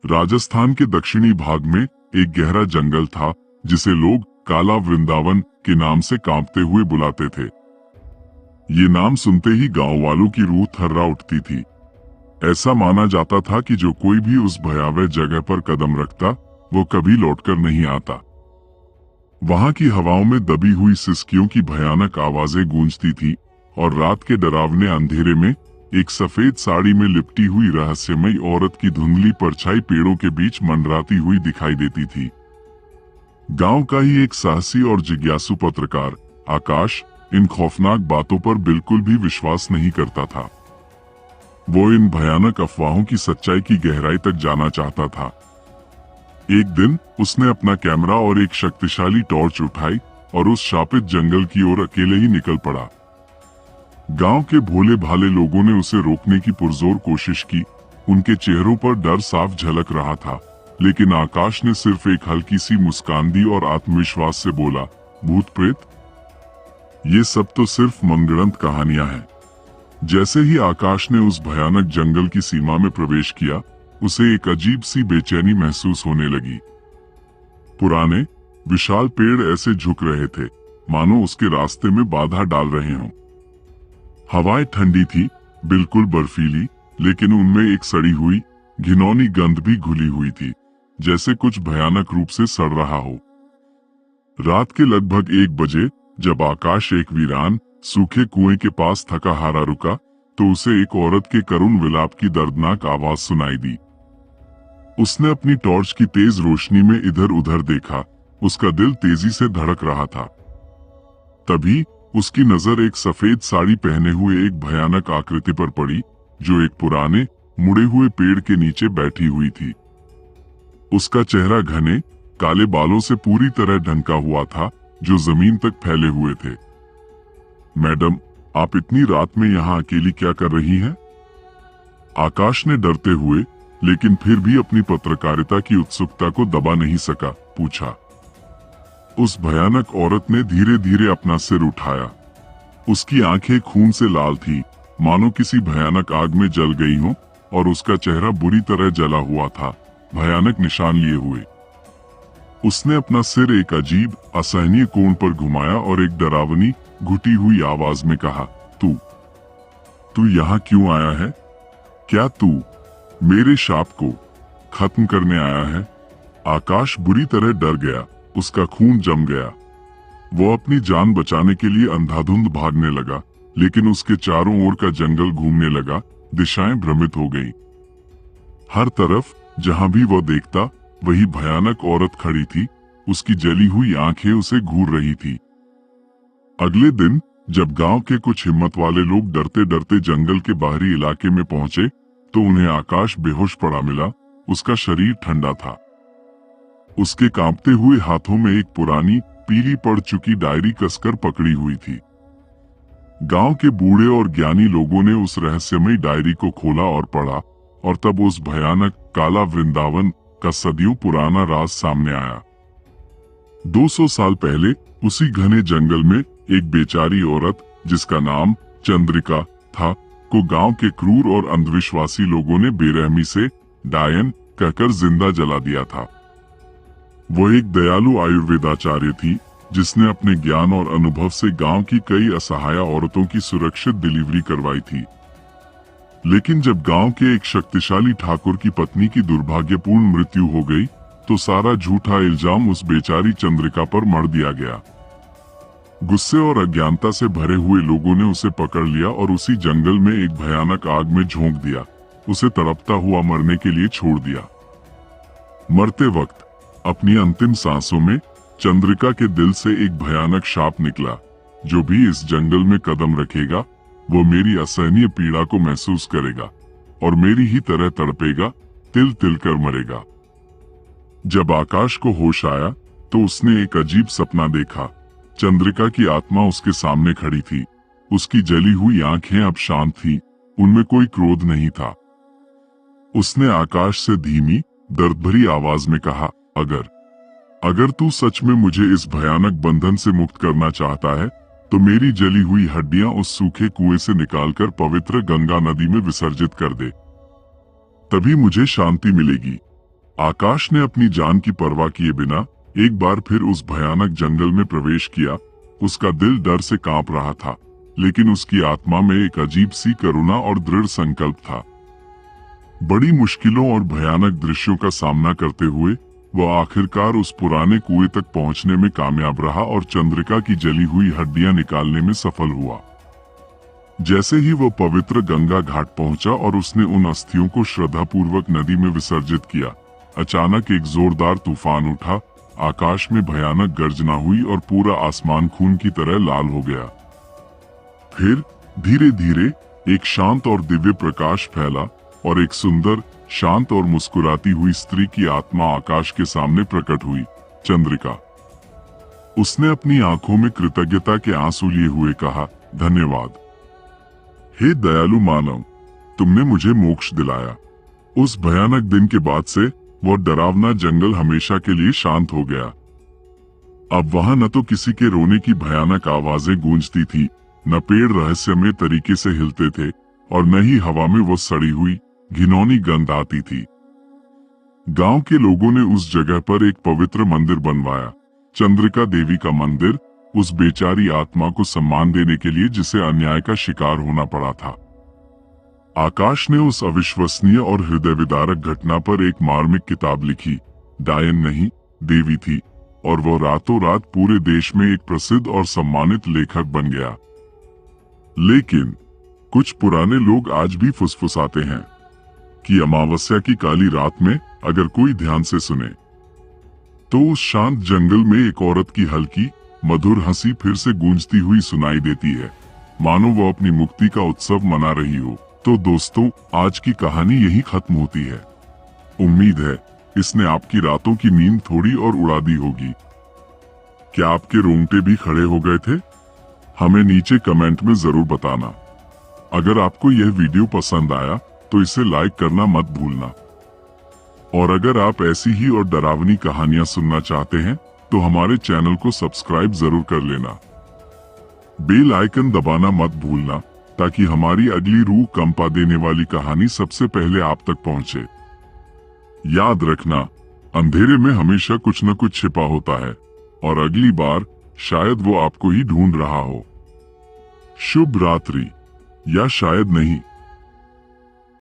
राजस्थान के दक्षिणी भाग में एक गहरा जंगल था जिसे लोग काला वृंदावन के नाम से कांपते हुए बुलाते थे। ये नाम सुनते ही गांव वालों की रूह थर्रा उठती थी। ऐसा माना जाता था कि जो कोई भी उस भयावह जगह पर कदम रखता वो कभी लौटकर नहीं आता। वहां की हवाओं में दबी हुई सिसकियों की भयानक आवाजें गूंजती थी और रात के डरावने अंधेरे में एक सफेद साड़ी में लिपटी हुई रहस्यमयी औरत की धुंधली परछाई पेड़ों के बीच मंडराती हुई दिखाई देती थी। गांव का ही एक साहसी और जिज्ञासु पत्रकार आकाश इन खौफनाक बातों पर बिल्कुल भी विश्वास नहीं करता था। वो इन भयानक अफवाहों की सच्चाई की गहराई तक जाना चाहता था। एक दिन उसने अपना कैमरा और एक शक्तिशाली टॉर्च उठाई और उस शापित जंगल की ओर अकेले ही निकल पड़ा। गांव के भोले भाले लोगों ने उसे रोकने की पुरजोर कोशिश की। उनके चेहरों पर डर साफ झलक रहा था, लेकिन आकाश ने सिर्फ एक हल्की सी मुस्कान दी और आत्मविश्वास से बोला, भूत प्रेत, ये सब तो सिर्फ मनगढ़ंत कहानियां हैं। जैसे ही आकाश ने उस भयानक जंगल की सीमा में प्रवेश किया, उसे एक अजीब सी बेचैनी महसूस होने लगी। पुराने विशाल पेड़ ऐसे झुक रहे थे मानो उसके रास्ते में बाधा डाल रहे हों। हवाएं ठंडी थी, बिल्कुल बर्फीली, लेकिन उनमें एक सड़ी हुई घिनौनी गंध भी घुली हुई थी, जैसे कुछ भयानक रूप से सड़ रहा हो। रात के लगभग 1 बजे जब आकाश एक वीरान सूखे कुएं के पास थका हारा रुका, तो उसे एक औरत के करुण विलाप की दर्दनाक आवाज सुनाई दी। उसने अपनी टॉर्च की तेज रोशनी में इधर उधर देखा। उसका दिल तेजी से धड़क रहा था। तभी उसकी नजर एक सफेद साड़ी पहने हुए एक भयानक आकृति पर पड़ी, जो एक पुराने मुड़े हुए पेड़ के नीचे बैठी हुई थी। उसका चेहरा घने काले बालों से पूरी तरह ढंका हुआ था, जो जमीन तक फैले हुए थे। मैडम, आप इतनी रात में यहाँ अकेली क्या कर रही हैं? आकाश ने डरते हुए, लेकिन फिर भी अपनी पत्रकारिता की उत्सुकता को दबा नहीं सका, पूछा। उस भयानक औरत ने धीरे धीरे अपना सिर उठाया। उसकी आंखें खून से लाल थी, मानो किसी भयानक आग में जल गई हो, और उसका चेहरा बुरी तरह जला हुआ था, भयानक निशान लिए हुए। उसने अपना सिर एक अजीब असहनीय कोण पर घुमाया और एक डरावनी घुटी हुई आवाज में कहा, तू यहाँ क्यों आया है? क्या तू मेरे शाप को खत्म करने आया है? आकाश बुरी तरह डर गया, उसका खून जम गया। वो अपनी जान बचाने के लिए अंधाधुंध भागने लगा, लेकिन उसके चारों ओर का जंगल घूमने लगा, दिशाएं भ्रमित हो गईं। हर तरफ जहां भी वो देखता, वही भयानक औरत खड़ी थी। उसकी जली हुई आंखें उसे घूर रही थी। अगले दिन जब गांव के कुछ हिम्मत वाले लोग डरते डरते जंगल के बाहरी इलाके में पहुंचे, तो उन्हें आकाश बेहोश पड़ा मिला। उसका शरीर ठंडा था। उसके कांपते हुए हाथों में एक पुरानी पीली पड़ चुकी डायरी कसकर पकड़ी हुई थी। गांव के बूढ़े और ज्ञानी लोगों ने उस रहस्यमयी डायरी को खोला और पढ़ा, और तब उस भयानक काला वृंदावन का सदियों पुराना राज सामने आया। 200 साल पहले उसी घने जंगल में एक बेचारी औरत, जिसका नाम चंद्रिका था, को गांव के क्रूर और अंधविश्वासी लोगों ने बेरहमी से डायन कहकर जिंदा जला दिया था। वो एक दयालु आयुर्वेदाचार्य थी, जिसने अपने ज्ञान और अनुभव से गांव की कई असहाय औरतों की सुरक्षित डिलीवरी करवाई थी। लेकिन जब गांव के एक शक्तिशाली ठाकुर की पत्नी की दुर्भाग्यपूर्ण मृत्यु हो गई, तो सारा झूठा इल्जाम उस बेचारी चंद्रिका पर मढ़ दिया गया। गुस्से और अज्ञानता से भरे हुए लोगों ने उसे पकड़ लिया और उसी जंगल में एक भयानक आग में झोंक दिया। उसे तड़पता हुआ मरने के लिए छोड़ दिया। मरते वक्त अपनी अंतिम सांसों में चंद्रिका के दिल से एक भयानक शाप निकला, जो भी इस जंगल में कदम रखेगा, वो मेरी असहनीय पीड़ा को महसूस करेगा और मेरी ही तरह तड़पेगा, तिल तिल कर मरेगा। जब आकाश को होश आया, तो उसने एक अजीब सपना देखा। चंद्रिका की आत्मा उसके सामने खड़ी थी। उसकी जली हुई आंखें अब शांत थी, उनमें कोई क्रोध नहीं था। उसने आकाश से धीमी दर्द भरी आवाज में कहा, अगर तू सच में मुझे इस भयानक बंधन से मुक्त करना चाहता है, तो मेरी जली हुई हड्डियां उस सूखे कुएं से निकालकर पवित्र गंगा नदी में विसर्जित कर दे। तभी मुझे शांति मिलेगी। आकाश ने अपनी जान की परवाह किए बिना एक बार फिर उस भयानक जंगल में प्रवेश किया। उसका दिल डर से कांप रहा था, लेकिन उसकी आत्मा में एक अजीब सी करुणा और दृढ़ संकल्प था। बड़ी मुश्किलों और भयानक दृश्यों का सामना करते हुए वह आखिरकार उस पुराने कुएं तक पहुंचने में कामयाब रहा और चंद्रिका की जली हुई हड्डियां निकालने में सफल हुआ। जैसे ही वह पवित्र गंगा घाट पहुंचा और उसने उन अस्थियों को श्रद्धापूर्वक नदी में विसर्जित किया, अचानक एक जोरदार तूफान उठा। आकाश में भयानक गर्जना हुई और पूरा आसमान खून की तरह लाल हो गया। फिर धीरे धीरे एक शांत और दिव्य प्रकाश फैला और एक सुंदर, शांत और मुस्कुराती हुई स्त्री की आत्मा आकाश के सामने प्रकट हुई, चंद्रिका। उसने अपनी आंखों में कृतज्ञता के आंसू लिए हुए कहा, धन्यवाद हे दयालु मानव, तुमने मुझे मोक्ष दिलाया। उस भयानक दिन के बाद से वह डरावना जंगल हमेशा के लिए शांत हो गया। अब वहां न तो किसी के रोने की भयानक आवाजें गूंजती थी, न पेड़ रहस्यमय तरीके से हिलते थे, और न ही हवा में वो सड़ी हुई घिनौनी गंध आती थी। गांव के लोगों ने उस जगह पर एक पवित्र मंदिर बनवाया, चंद्रिका देवी का मंदिर, उस बेचारी आत्मा को सम्मान देने के लिए जिसे अन्याय का शिकार होना पड़ा था। आकाश ने उस अविश्वसनीय और हृदय विदारक घटना पर एक मार्मिक किताब लिखी। डायन नहीं, देवी थी, और वो रातों रात पूरे देश में एक प्रसिद्ध और सम्मानित लेखक बन गया। लेकिन कुछ पुराने लोग आज भी फुसफुसाते हैं कि अमावस्या की काली रात में अगर कोई ध्यान से सुने तो उस शांत जंगल में एक औरत की हल्की मधुर हंसी फिर से गूंजती हुई सुनाई देती है, मानो वो अपनी मुक्ति का उत्सव मना रही हो। तो दोस्तों, आज की कहानी यही खत्म होती है। उम्मीद है इसने आपकी रातों की नींद थोड़ी और उड़ा दी होगी। क्या आपके रोंगटे भी खड़े हो गए थे? हमें नीचे कमेंट में जरूर बताना। अगर आपको यह वीडियो पसंद आया तो इसे लाइक करना मत भूलना, और अगर आप ऐसी ही और डरावनी कहानियां सुनना चाहते हैं तो हमारे चैनल को सब्सक्राइब जरूर कर लेना। बेल आइकन दबाना मत भूलना ताकि हमारी अगली रूह कंपा देने वाली कहानी सबसे पहले आप तक पहुंचे। याद रखना, अंधेरे में हमेशा कुछ न कुछ छिपा होता है, और अगली बार शायद वो आपको ही ढूंढ रहा हो। शुभ रात्रि, या शायद नहीं।